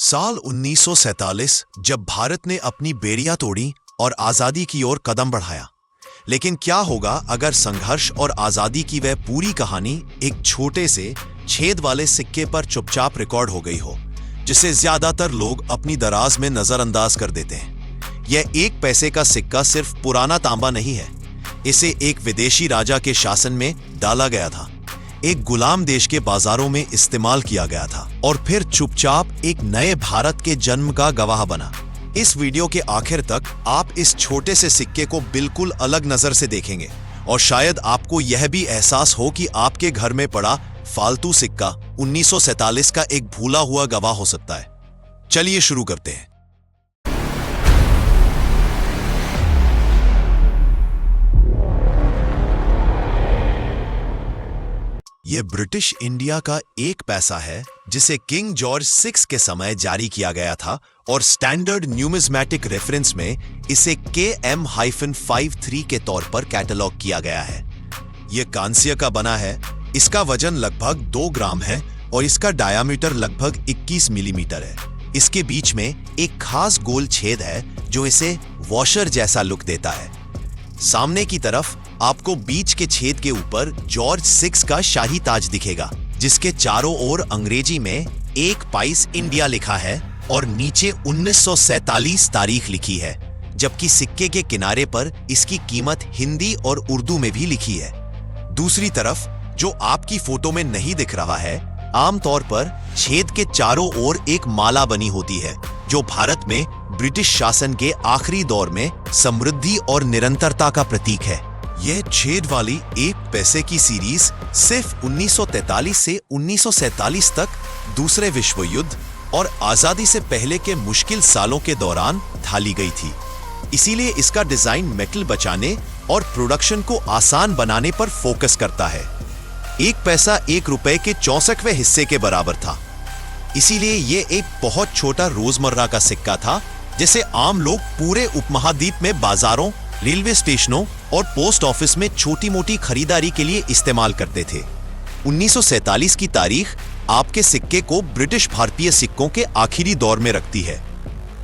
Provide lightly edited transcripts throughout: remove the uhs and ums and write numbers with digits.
साल 1947 जब भारत ने अपनी बेड़ियां तोड़ी और आजादी की ओर कदम बढ़ाया। लेकिन क्या होगा अगर संघर्ष और आजादी की वह पूरी कहानी एक छोटे से छेद वाले सिक्के पर चुपचाप रिकॉर्ड हो गई हो, जिसे ज्यादातर लोग अपनी दराज में नजरअंदाज कर देते हैं। यह 1 पैसे का सिक्का सिर्फ पुराना तांबा नहीं है, इसे एक विदेशी राजा के शासन में डाला गया था, एक गुलाम देश के बाजारों में इस्तेमाल किया गया था और फिर चुपचाप एक नए भारत के जन्म का गवाह बना। इस वीडियो के आखिर तक आप इस छोटे से सिक्के को बिल्कुल अलग नजर से देखेंगे और शायद आपको यह भी एहसास हो कि आपके घर में पड़ा फालतू सिक्का 1947 का एक भूला हुआ गवाह हो सकता है। चलिए शुरू करते हैं। यह ब्रिटिश इंडिया का 1 पैसा है जिसे किंग जॉर्ज 6 के समय जारी किया गया था और स्टैंडर्ड न्यूमिज्मेटिक रेफरेंस में इसे KM-53 के तौर पर कैटलॉग किया गया है। यह कांस्य का बना है, इसका वजन लगभग 2 ग्राम है और इसका डायामीटर लगभग 21 मिलीमीटर है। इसके बीच में एक खास गोल छेद है जो इसे वॉशर जैसा लुक देता है। सामने की तरफ आपको बीच के छेद के ऊपर जॉर्ज 6 का शाही ताज दिखेगा, जिसके चारों ओर अंग्रेजी में 1 पाइस इंडिया लिखा है और नीचे 1947 तारीख लिखी है, जबकि सिक्के के किनारे पर इसकी कीमत हिंदी और उर्दू में भी लिखी है। दूसरी तरफ जो आपकी फोटो में नहीं दिख रहा है, आमतौर पर छेद के चारों ओर एक माला बनी होती है, जो भारत में ब्रिटिश शासन के आखिरी दौर में समृद्धि और निरंतरता का प्रतीक है। यह छेद वाली 1 पैसे की सीरीज सिर्फ 1943 से 1947 तक दूसरे विश्व युद्ध और आजादी से पहले के मुश्किल सालों के दौरान ढाली गई थी। इसीलिए इसका डिजाइन मेटल बचाने और प्रोडक्शन को आसान बनाने पर फोकस करता है। 1 पैसा 1 रुपए के 64वें हिस्से के बराबर था। इसीलिए यह एक बहुत छोटा रोजमर्रा का सिक्का था, जिसे आम लोग पूरे उपमहाद्वीप में बाजारों, रेलवे स्टेशनों और पोस्ट ऑफिस में छोटी मोटी खरीदारी के लिए इस्तेमाल करते थे। 1947 की तारीख आपके सिक्के को ब्रिटिश भारतीय सिक्कों के आखिरी दौर में रखती है।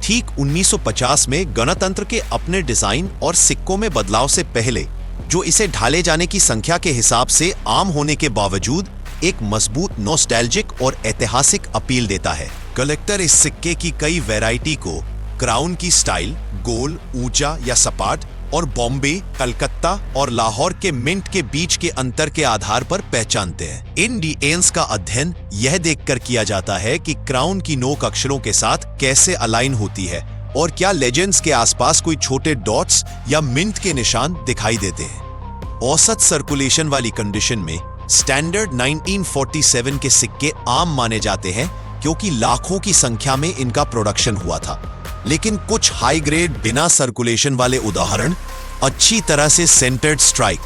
ठीक 1950 में गणतंत्र के अपने डिजाइन और सिक्कों में बदलाव से पहले, जो इसे ढाले जाने की संख्या के हिसाब से आम होने के बावजूद एक मजबूत नॉस्टैल्जिक और ऐतिहासिक अपील देता है। कलेक्टर इस सिक्के की कई वैरायटी को क्राउन की स्टाइल, गोल, ऊंचा या सपाट, और बॉम्बे, कलकत्ता और लाहौर के मिंट के बीच के अंतर के आधार पर पहचानते हैं। इन डिटेल्स का अध्ययन यह देखकर किया जाता है कि क्राउन की नोक अक्षरों के साथ कैसे अलाइन होती है और क्या लेजेंड्स के आसपास कोई छोटे डॉट्स या मिंट के निशान दिखाई देते हैं। औसत सर्कुलेशन वाली कंडीशन में स्टैंडर्ड 1947 के सिक्के आम माने जाते हैं, क्योंकि लाखों की संख्या में इनका प्रोडक्शन हुआ था। लेकिन कुछ हाई ग्रेड बिना सर्कुलेशन वाले उदाहरण, अच्छी तरह से सेंटर्ड स्ट्राइक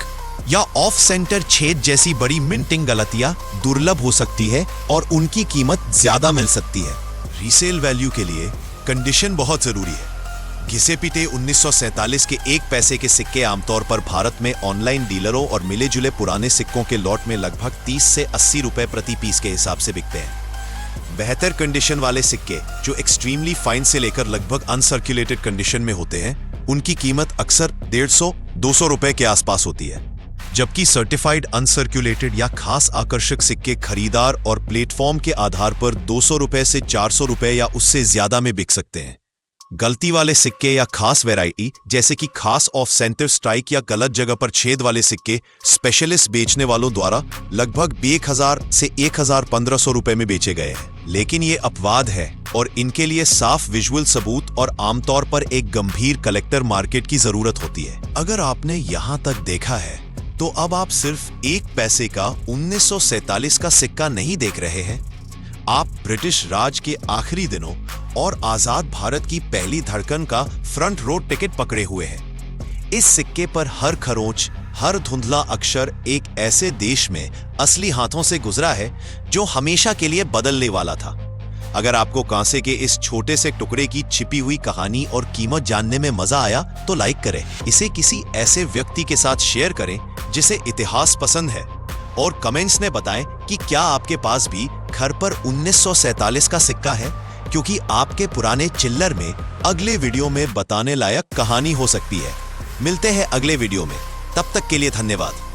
या ऑफ सेंटर छेद जैसी बड़ी मिंटिंग गलतियां दुर्लभ हो सकती है और उनकी कीमत ज्यादा मिल सकती है। रीसेल वैल्यू के लिए कंडीशन बहुत जरूरी है। घिसे पिटे 1947 के 1 पैसे के सिक्के आमतौर पर भारत में ऑनलाइन डीलरों और मिले जुले पुराने सिक्कों के लॉट में लगभग 30 से 80 रुपए प्रति पीस के हिसाब से बिकते हैं। बेहतर कंडीशन वाले सिक्के, जो एक्सट्रीमली फाइन से लेकर लगभग अनसर्कुलेटेड कंडीशन में होते हैं, उनकी कीमत अक्सर 150-200 रुपए के आसपास होती है, जबकि सर्टिफाइड अनसर्कुलेटेड या खास आकर्षक सिक्के खरीदार और प्लेटफॉर्म के आधार पर 200 रुपए से 400 रुपए या उससे ज्यादा में बिक सकते हैं। गलती वाले सिक्के या खास वैरायटी, जैसे कि खास ऑफ सेंटर स्ट्राइक या गलत जगह पर छेद वाले सिक्के, स्पेशलिस्ट बेचने वालों द्वारा लगभग 1000 से 1500 रुपए में बेचे गए हैं। लेकिन ये अपवाद है और इनके लिए साफ विजुअल सबूत और आमतौर पर एक गंभीर कलेक्टर मार्केट की जरूरत होती है। अगर आपने यहाँ तक देखा है, तो अब आप सिर्फ 1 पैसे का 1947 का सिक्का नहीं देख रहे हैं, आप ब्रिटिश राज के आखिरी दिनों और आजाद भारत की पहली धड़कन का फ्रंट रो टिकट पकड़े हुए हैं। इस सिक्के पर हर खरोंच, हर धुंधला अक्षर एक ऐसे देश में असली हाथों से गुजरा है जो हमेशा के लिए बदलने वाला था। अगर आपको कांसे के इस छोटे से टुकड़े की छिपी हुई कहानी और कीमत जानने में मजा आया, तो लाइक करें, इसे किसी ऐसे व्यक्ति के साथ शेयर करें जिसे इतिहास पसंद है, और कमेंट्स में बताएं कि क्या आपके पास भी घर पर 1947 का सिक्का है क्योंकि आपके पुराने चिल्लर में अगले वीडियो में बताने लायक कहानी हो सकती है। मिलते हैं अगले वीडियो में, तब तक के लिए धन्यवाद।